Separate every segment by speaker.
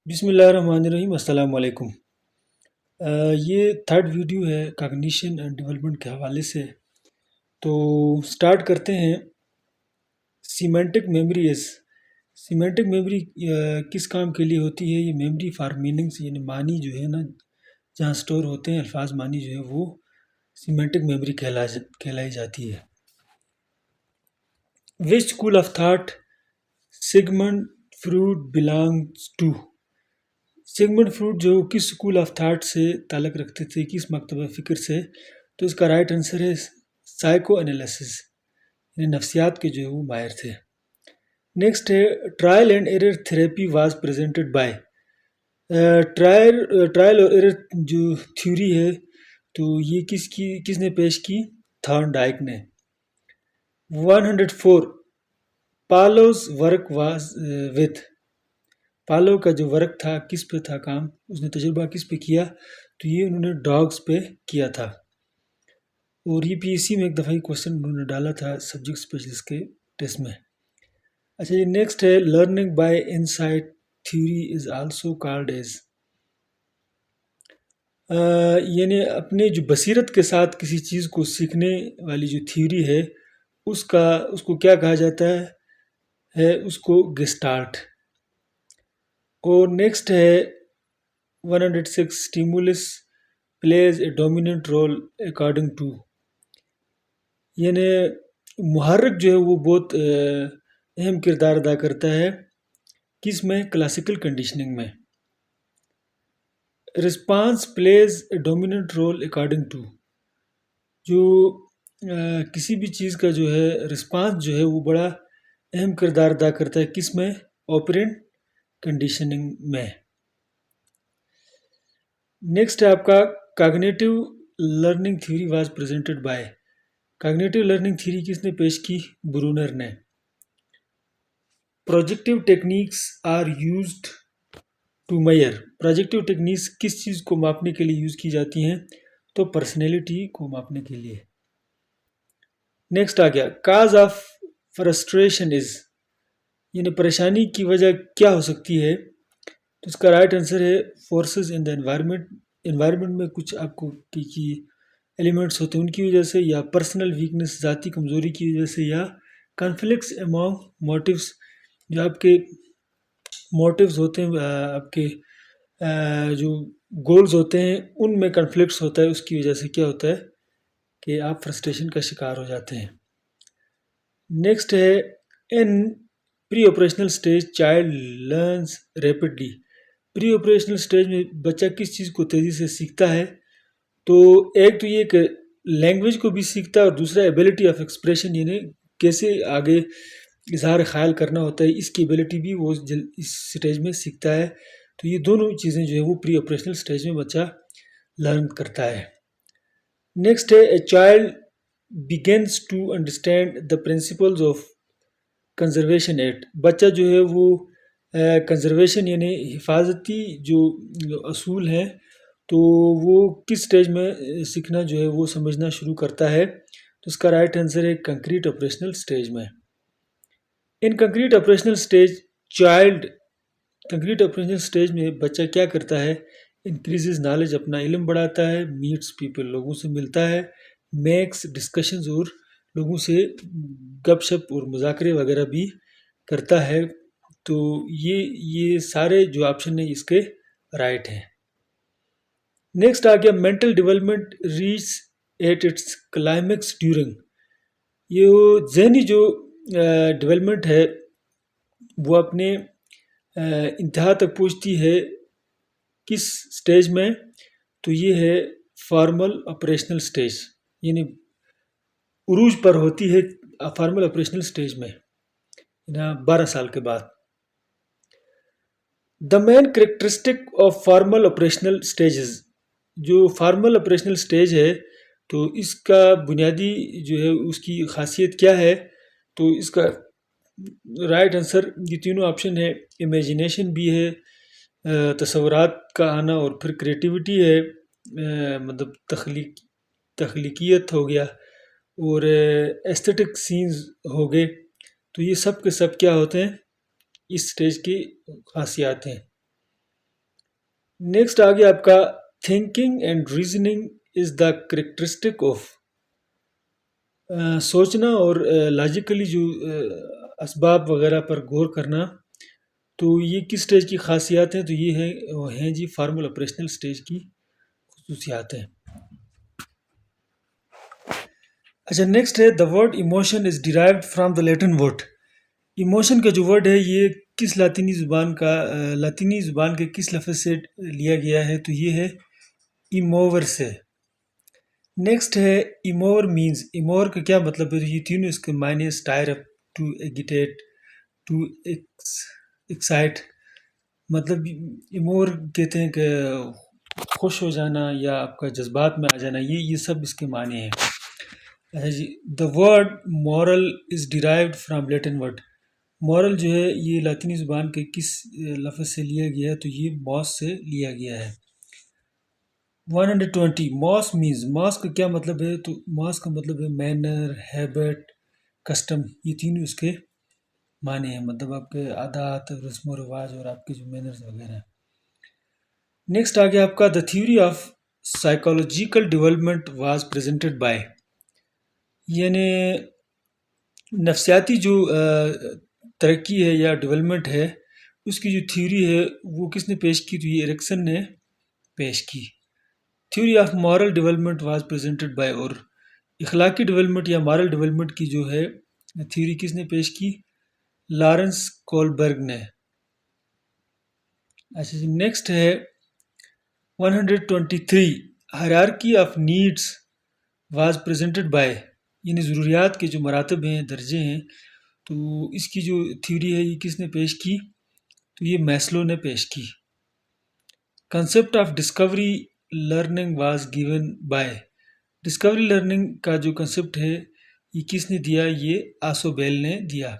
Speaker 1: بسم اللہ الرحمن الرحیم، السلام علیکم۔ یہ تھرڈ ویڈیو ہے کاگنیشن اینڈ ڈیولپمنٹ کے حوالے سے۔ تو سٹارٹ کرتے ہیں۔ سیمینٹک میموری سیمینٹک میموری کس کام کے لیے ہوتی ہے؟ یہ میموری فار میننگس، یعنی معنی جو ہے نا، جہاں سٹور ہوتے ہیں الفاظ، معنی جو ہے وہ سیمینٹک میموری کہلائی جاتی ہے۔ Which school of thought Sigmund Freud belongs to? Sigmund Freud جو کس اسکول آف تھاٹ سے تعلق رکھتے تھے، کس مکتبہ فکر سے؟ تو اس کا رائٹ آنسر ہے سائیکو انالیسس، یعنی نفسیات کے جو ہے وہ ماہر تھے۔ نیکسٹ ہے trial and error therapy was presented by. Trial اور ایرر جو تھیوری ہے تو یہ کس نے پیش کی؟ تھارن ڈائک نے۔ 104 پالوز ورک واز وتھ۔ پالو کا جو ورک تھا کس پہ تھا کام، اس نے تجربہ کس پہ کیا؟ تو یہ انہوں نے ڈاگز پہ کیا تھا، اور یہ پی ایس سی میں ایک دفعہ کوشچن انہوں نے ڈالا تھا سبجیکٹ اسپیشلسٹ کے ٹیسٹ میں۔ اچھا، یہ نیکسٹ ہے learning by insight theory is also called as. یعنی اپنے جو بصیرت کے ساتھ کسی چیز کو سیکھنے والی جو تھیوری ہے اس کو کیا کہا جاتا ہے؟ اس کو گسٹالٹ۔ اور نیکسٹ ہے 106 stimulus please a dominant role according to. یعنی محرک جو ہے وہ بہت اہم کردار ادا کرتا ہے، کس میں؟ کلاسیکل کنڈیشننگ میں۔ Response please a dominant role according to, جو کسی بھی چیز کا جو ہے رسپانس جو ہے وہ بڑا اہم کردار ادا کرتا ہے، کس میں؟ آپرینٹ کنڈیشننگ میں۔ نیکسٹ ہے آپ کا cognitive learning theory was presented by. Cognitive learning theory کس نے پیش کی؟ برونر نے۔ Projective techniques are used to measure. Projective techniques کس چیز کو ماپنے کے لیے یوز کی جاتی ہیں؟ تو پرسنالٹی کو ماپنے کے لیے۔ نیکسٹ آ گیا کاز آف فرسٹریشن از، یعنی پریشانی کی وجہ کیا ہو سکتی ہے؟ تو اس کا رائٹ آنسر ہے forces in the environment. Environment میں کچھ آپ کو کی ایلیمنٹس ہوتے ہیں ان کی وجہ سے، یا پرسنل ویکنس، ذاتی کمزوری کی وجہ سے، یا کنفلکٹس امانگ موٹیوز، جو آپ کے موٹیوز ہوتے ہیں، آپ کے جو گولز ہوتے ہیں ان میں کنفلکٹس ہوتا ہے، اس کی وجہ سے کیا ہوتا ہے کہ آپ فرسٹریشن کا شکار ہو جاتے ہیں۔ نیکسٹ ہے in pre operational stage child learns rapidly. Pre operational stage میں بچہ کس چیز کو تیزی سے سیکھتا ہے؟ تو ایک تو یہ کہ لینگویج کو بھی سیکھتا ہے، اور دوسرا ایبیلٹی آف ایکسپریشن، یعنی کیسے آگے اظہار خیال کرنا ہوتا ہے، اس کی ایبیلٹی بھی وہ اس سٹیج میں سیکھتا ہے۔ تو یہ دونوں چیزیں جو ہے وہ پری آپریشنل سٹیج میں بچہ لرن کرتا ہے۔ نیکسٹ ہے a child begins to understand the principles of conservation act۔ بچہ جو ہے وہ کنزرویشن یعنی حفاظتی جو اصول ہیں تو وہ کس سٹیج میں سیکھنا جو ہے وہ سمجھنا شروع کرتا ہے؟ تو اس کا رائٹ آنسر ہے کنکریٹ آپریشنل سٹیج میں۔ In concrete operational stage child, concrete operational stage میں بچہ کیا کرتا ہے؟ انکریزز نالج، اپنا علم بڑھاتا ہے، میٹس پیپل، لوگوں سے ملتا ہے، میکس ڈسکشنز، اور لوگوں سے گپ شپ اور مذاکرے وغیرہ بھی کرتا ہے۔ تو یہ سارے جو آپشن ہیں اس کے رائٹ ہیں۔ نیکسٹ آ گیا mental development reach at its climax during. یہ ذہنی جو ڈیولپمنٹ ہے وہ اپنے انتہا تک پہنچتی ہے کس سٹیج میں؟ تو یہ ہے فارمل آپریشنل سٹیج، یعنی عروج پر ہوتی ہے فارمل آپریشنل سٹیج میں 12 سال کے بعد۔ The main characteristic of formal operational stages. جو فارمل آپریشنل سٹیج ہے تو اس کا بنیادی جو ہے اس کی خاصیت کیا ہے؟ تو اس کا رائٹ آنسر یہ تینوں آپشن ہے، امیجینیشن بھی ہے، تصورات کا آنا، اور پھر کریٹیوٹی ہے، مطلب تخلیقیت ہو گیا، اور ایستھیٹک سینز ہو گئے۔ تو یہ سب کے سب کیا ہوتے ہیں؟ اس سٹیج کی خاصیات ہیں۔ نیکسٹ آگے آپ کا thinking and reasoning is the characteristic of سوچنا اور لاجیکلی جو اسباب وغیرہ پر غور کرنا، تو یہ کس اسٹیج کی خاصیات ہیں؟ تو یہ ہیں جی فارمل آپریشنل اسٹیج کی خصوصیات ہیں۔ اچھا نیکسٹ ہے the word emotion is derived from the Latin word. Emotion کا جو ورڈ ہے یہ کس لاطینی زبان کے کس لفظ سے لیا گیا ہے؟ تو یہ ہے ایموور سے۔ نیکسٹ ہے ایمور مینز، ایمور کا کیا مطلب ہے؟ تو یہ تینوں اس کے معنی سٹائر اپ، ٹو ایگیٹیٹ، ٹو ایکسائٹ، مطلب ایمور کہتے ہیں کہ خوش ہو جانا یا آپ کا جذبات میں آ جانا، یہ سب اس کے معنی ہیں۔ اچھا جی، the word moral is derived from Latin word. Moral جو ہے یہ لاطینی زبان کے کس لفظ سے لیا گیا ہے؟ تو یہ موس سے لیا گیا ہے۔ 120 موس مینز، موس کا کیا مطلب ہے؟ تو موس کا مطلب ہے مینر، ہیبٹ، کسٹم، یہ تینوں اس کے معنی ہیں، مطلب آپ کے عادات، رسم و رواج اور آپ کے جو مینرز وغیرہ ہیں۔ نیکسٹ آگے آپ کا the theory of psychological development was presented by, یعنی نفسیاتی جو ترقی ہے یا ڈیولپمنٹ ہے اس کی جو تھیوری ہے وہ کس نے پیش کی؟ تو یہ ایرکسن نے پیش کی۔ Theory of moral development was presented by, اور اخلاقی ڈیولپمنٹ یا مورل ڈیولپمنٹ کی جو ہے تھیوری کس نے پیش کی؟ لارنس کولبرگ نے۔ اچھا جی، نیکسٹ ہے 123 hierarchy of needs was presented by, یعنی ضروریات کے جو مراتب ہیں، درجے ہیں، تو اس کی جو تھیوری ہے یہ کس نے پیش کی؟ تو یہ میسلو نے پیش کی۔ Concept of Discovery learning was given by, Discovery learning کا جو کنسیپٹ ہے یہ کس نے دیا؟ یہ آسوبیل نے دیا۔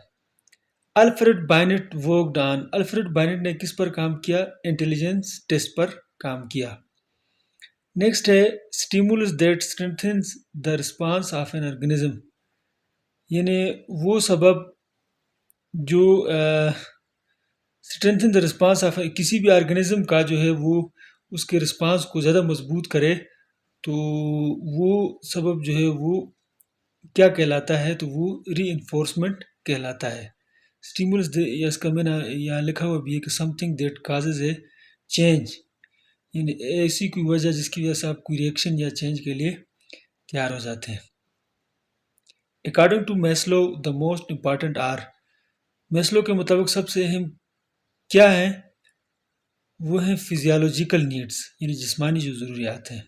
Speaker 1: الفریڈ بائنٹ ورکڈ آن، الفریڈ بائنٹ نے کس پر کام کیا؟ انٹیلیجنس ٹیسٹ پر کام کیا۔ نیکسٹ ہے stimulus that strengthens the response of an organism, یعنی وہ سبب جو اسٹرینتھن دا رسپانس آف، کسی بھی آرگنزم کا جو ہے وہ اس کے رسپانس کو زیادہ مضبوط کرے، تو وہ سبب جو ہے وہ کیا کہلاتا ہے؟ تو وہ ری انفورسمنٹ کہلاتا ہے۔ اسٹیمولس یا اس کا میں نے یہاں لکھا ہوا بھی ہے کہ some thing that causes a change, یعنی ایسی کوئی وجہ جس کی وجہ سے آپ کوئی ریئیکشن یا چینج کے لیے تیار ہو جاتے ہیں۔ According to Maslow the most important are, Maslow کے مطابق سب سے اہم کیا ہیں؟ وہ ہیں فزیالوجیکل نیڈس، یعنی جسمانی جو ضروریات ہیں۔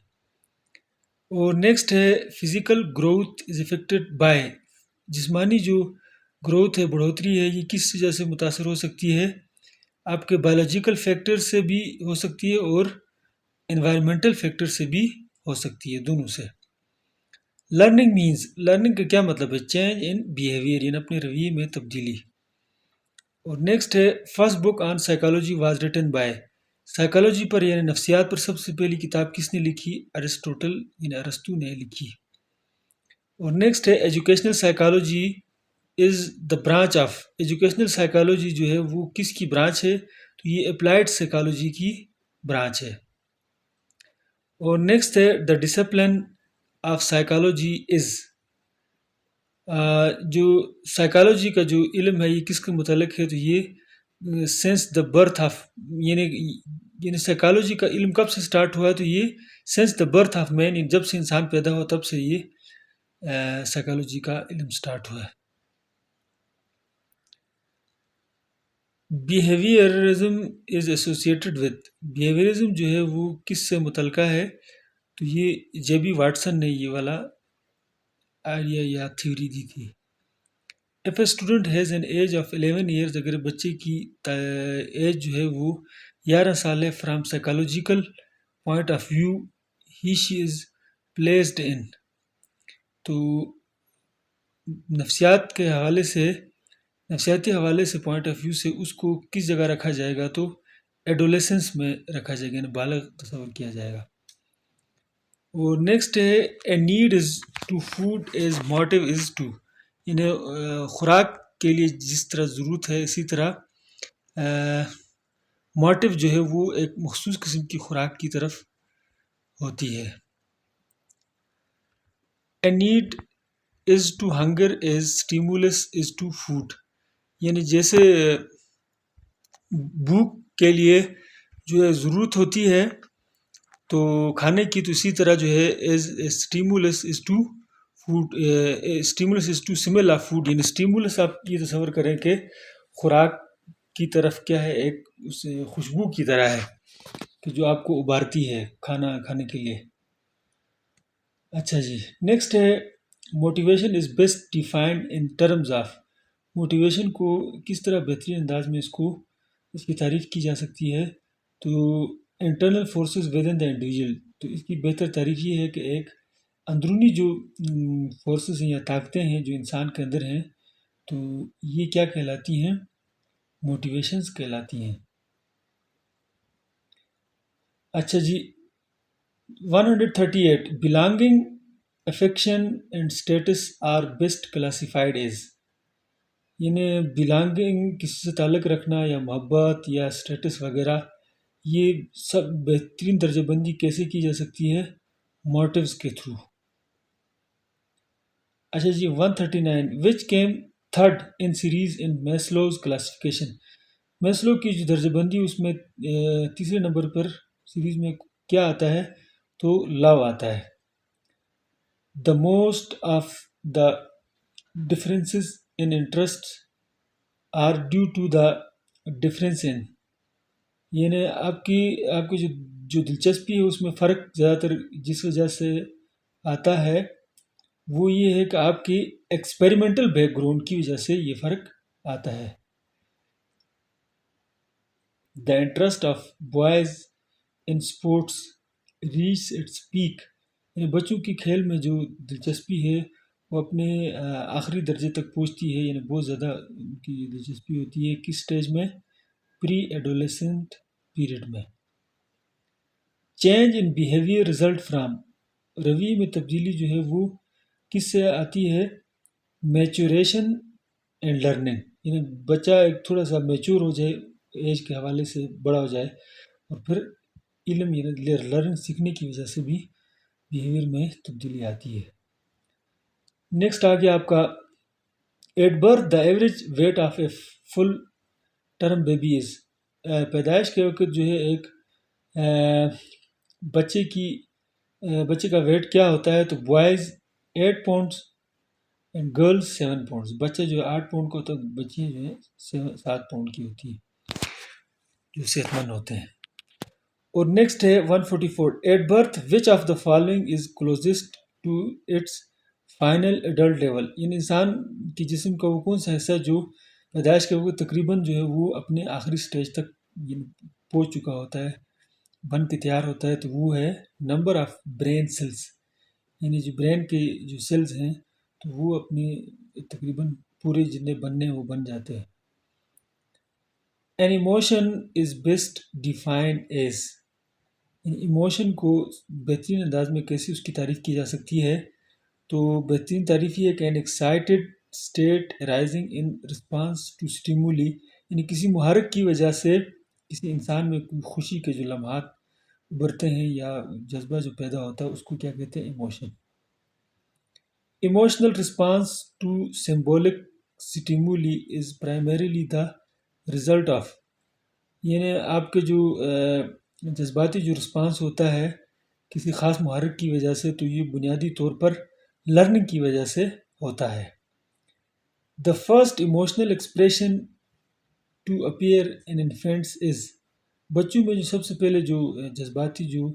Speaker 1: اور نیکسٹ ہے physical growth is affected by, جسمانی جو گروتھ ہے، بڑھوتری ہے، یہ کس وجہ سے متاثر ہو سکتی ہے؟ آپ کے بایولوجیکل فیکٹر سے بھی ہو سکتی ہے اور انوائرمنٹل فیکٹر سے بھی ہو سکتی ہے، دونوں سے۔ لرننگ مینز، لرننگ کا کیا مطلب ہے؟ چینج ان بیہیویئر، یعنی اپنے رویے میں تبدیلی۔ اور نیکسٹ ہے first book on psychology was written by, psychology پر یعنی نفسیات پر سب سے پہلی کتاب کس نے لکھی؟ ارسطوٹل یعنی ارسطو نے لکھی۔ اور نیکسٹ ہے educational psychology is the branch of, educational psychology جو ہے وہ کس کی برانچ ہے؟ تو یہ اپلائیڈ سائیکالوجی کی برانچ ہے۔ اور نیکسٹ ہے the discipline of psychology is, جو سائیکالوجی کا جو علم ہے یہ کس کے متعلق ہے؟ تو یہ سینس دا برتھ آف، یعنی سائیکالوجی کا علم کب سے سٹارٹ ہوا ہے؟ تو یہ سینس دا برتھ آف مین، جب سے انسان پیدا ہوا تب سے یہ سائیکالوجی کا علم سٹارٹ ہوا ہے۔ بیہیویئرزم از ایسوسیٹڈ وتھ، بیہیویئرزم جو ہے وہ کس سے متعلقہ ہے؟ تو یہ جے بی واٹسن نے یہ والا آئیڈیا یا تھیوری دی تھی۔ If a student has an age of 11 years, اگر بچے کی ایج جو ہے وہ 11 سال ہے، from psychological point of view he she is placed in, تو نفسیاتی حوالے سے پوائنٹ آف ویو سے اس کو کس جگہ رکھا جائے گا؟ تو ایڈولیسنس میں رکھا جائے گا، یعنی بالغ تصور کیا جائے گا۔ اور نیکسٹ ہے a need is to food as motive is to, یعنی خوراک کے لیے جس طرح ضرورت ہے اسی طرح موٹیو جو ہے وہ ایک مخصوص قسم کی خوراک کی طرف ہوتی ہے. A need is to hunger as stimulus is to food. یعنی جیسے بھوک کے لیے جو ہے ضرورت ہوتی ہے تو کھانے کی، تو اسی طرح جو ہے as stimulus is to food, stimulus is to smell of food. یعنی اسٹیمولس آپ یہ تصور کریں کہ خوراک کی طرف کیا ہے، ایک اس خوشبو کی طرح ہے کہ جو آپ کو ابارتی ہے کھانا کھانے کے لیے. اچھا جی، نیکسٹ ہے motivation is best defined in terms of. Motivation کو کس طرح بہترین انداز میں اس کی تعریف کی جا سکتی ہے؟ تو internal forces with in the individual. تو اس کی بہتر تعریف یہ ہے کہ ایک اندرونی جو فورسز ہیں یا طاقتیں ہیں جو انسان کے اندر ہیں، تو یہ کیا کہلاتی ہیں؟ موٹیویشنز کہلاتی ہیں. اچھا جی، 138 belonging, affection and status are best classified as. یعنی بلانگنگ، کسی سے تعلق رکھنا یا محبت یا اسٹیٹس وغیرہ، یہ سب بہترین درجہ بندی کیسے کی جا سکتی ہے؟ موٹیوز کے تھرو. اچھا جی، 139 which came third in series in Maslow's classification. Maslow کی جو درجہ بندی اس میں تیسرے نمبر پر سیریز میں کیا آتا ہے؟ تو لو آتا ہے. The most of the differences in interest are due to the difference in. یعنی آپ کی جو دلچسپی ہے اس میں فرق زیادہ تر جس وجہ سے آتا ہے وہ یہ ہے کہ آپ کی ایکسپیریمنٹل بیک گراؤنڈ کی وجہ سے یہ فرق آتا ہے. The interest of boys in sports reach its peak. یعنی بچوں کی کھیل میں جو دلچسپی ہے وہ اپنے آخری درجے تک پہنچتی ہے. یعنی بہت زیادہ ان کی دلچسپی ہوتی ہے. کس سٹیج میں؟ پری ایڈولیسنٹ پیریڈ میں. Change in behaviour result from. رویے میں تبدیلی جو ہے وہ کس سے آتی ہے؟ Maturation and learning. یعنی بچہ ایک تھوڑا سا میچور ہو جائے، ایج کے حوالے سے بڑا ہو جائے، اور پھر علم یعنی لرننگ سیکھنے کی وجہ سے بھی بیہیویئر میں تبدیلی آتی ہے. نیکسٹ آ گیا آپ کا at birth the average weight of a full term baby is. پیدائش کے وقت جو ہے ایک بچے کا ویٹ کیا ہوتا ہے؟ تو boys 8 pounds and girls 7 pounds. بچہ جو ہے 8 پاؤنڈ کا ہوتا ہے، بچیاں جو ہیں 7 پاؤنڈ کی ہوتی ہے جو صحت مند ہوتے ہیں. اور نیکسٹ ہے 144 at birth which of the following is closest to its final adult level. یعنی انسان کی جسم کا وہ کون سا حصہ جو پیدائش کے وقت تقریباً جو ہے وہ اپنے آخری سٹیج تک پہنچ چکا ہوتا ہے، بن کے تیار ہوتا ہے؟ تو وہ ہے نمبر آف برین سیلز. یعنی جو برین کے جو سیلز ہیں تو وہ اپنے تقریباً پورے جتنے بننے ہیں وہ بن جاتے ہیں. An emotion is best defined as. Emotion کو بہترین انداز میں کیسے اس کی تعریف کی جا سکتی ہے؟ تو بہترین تعریف یہ ہے کہ an excited state arising in response to stimuli. یعنی کسی محرک کی وجہ سے کسی انسان میں خوشی کے جو لمحات ابھرتے ہیں یا جذبہ جو پیدا ہوتا ہے اس کو کیا کہتے ہیں؟ Emotion. Emotional response to symbolic stimuli is primarily the result of. یعنی آپ کے جو جذباتی جو رسپانس ہوتا ہے کسی خاص محرک کی وجہ سے، تو یہ بنیادی طور پر لرننگ کی وجہ سے ہوتا ہے. The first emotional expression to appear in infants is. بچوں میں جو سب سے پہلے جو جذباتی جو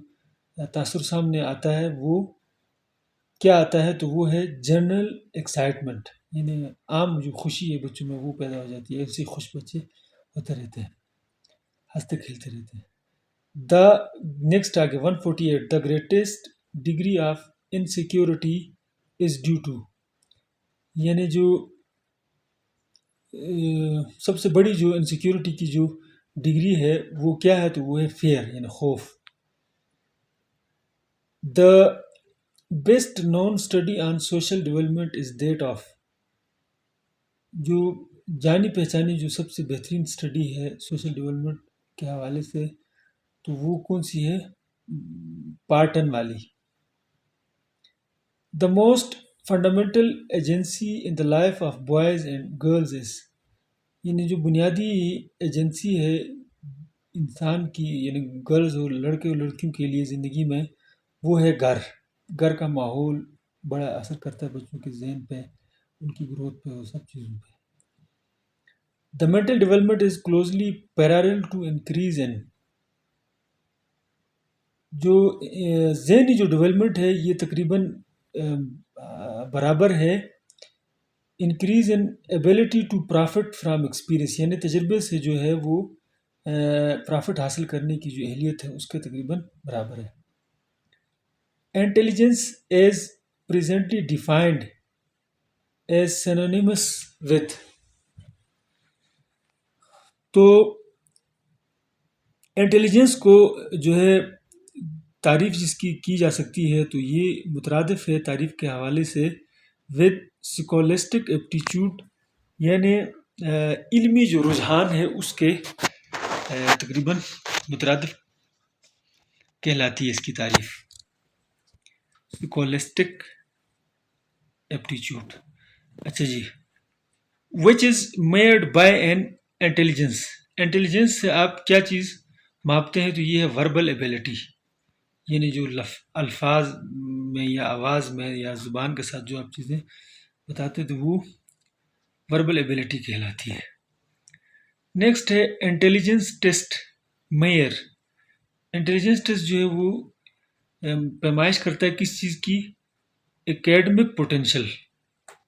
Speaker 1: تاثر سامنے آتا ہے وہ کیا آتا ہے؟ تو وہ ہے جنرل ایکسائٹمنٹ. یعنی عام جو خوشی ہے بچوں میں وہ پیدا ہو جاتی ہے. ایسے خوش بچے ہوتے رہتے ہیں، ہنستے کھیلتے رہتے ہیں. دا نیکسٹ آگے 148 the greatest degree of insecurity is due to. یعنی جو سب سے بڑی جو انسیکیورٹی کی جو ڈگری ہے وہ کیا ہے؟ تو وہ ہے فیئر یعنی خوف. The best known study on social development is that of. جو جانی پہچانی جو سب سے بہترین اسٹڈی ہے سوشل ڈیولپمنٹ کے حوالے سے، تو وہ کون سی ہے؟ پارٹ 10 والی. The most fundamental agency in the life of boys and girls is، یعنی جو بنیادی ایجنسی ہے انسان کی، یعنی گرلز اور لڑکے اور لڑکیوں کے لیے زندگی میں، وہ ہے گھر. گھر کا ماحول بڑا اثر کرتا ہے بچوں کے ذہن پہ، ان کی گروتھ پہ اور سب چیزوں پہ. The mental development is closely parallel to increase in، جو ذہنی جو ڈیولپمنٹ ہے یہ تقریباً برابر ہے increase in ability to profit from experience, یعنی تجربے سے جو ہے وہ پرافٹ حاصل کرنے کی جو اہلیت ہے اس کے تقریباً برابر ہے. Intelligence as presently defined as synonyms with, تو انٹیلیجنس کو جو ہے تعریف جس کی جا سکتی ہے تو یہ مترادف ہے تعریف کے حوالے سے ود سکولسٹک ایپٹیچیوڈ، یعنی علمی جو رجحان ہے اس کے تقریباً مترادف کہلاتی ہے اس کی تعریف، سکولسٹک ایپٹیچیوڈ. اچھا جی، which is measured by an intelligence. Intelligence سے آپ کیا چیز ماپتے ہیں؟ تو یہ ہے وربل ایبلٹی، یعنی جو الفاظ میں یا آواز میں یا زبان کے ساتھ جو آپ چیزیں بتاتے ہیں تو وہ وربل ایبلٹی کہلاتی ہے. نیکسٹ ہے intelligence test measure. Intelligence test جو ہے وہ پیمائش کرتا ہے کس چیز کی؟ ایکیڈمک پوٹینشل،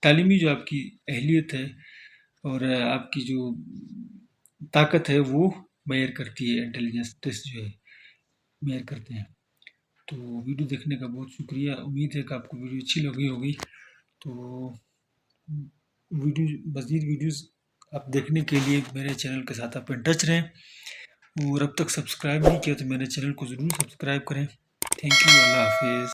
Speaker 1: تعلیمی جو آپ کی اہلیت ہے اور آپ کی جو طاقت ہے وہ میئر کرتی ہے. انٹیلیجنس ٹیسٹ جو ہے میئر کرتے ہیں. تو ویڈیو دیکھنے کا بہت شکریہ. امید ہے کہ آپ کو ویڈیو اچھی لگی ہوگی. تو مزید ویڈیوز آپ دیکھنے کے لیے میرے چینل کے ساتھ آپ ان ٹچ رہیں، اور اب تک سبسکرائب نہیں کیا تو میرے چینل کو ضرور سبسکرائب کریں. Thank you. اللہ حافظ.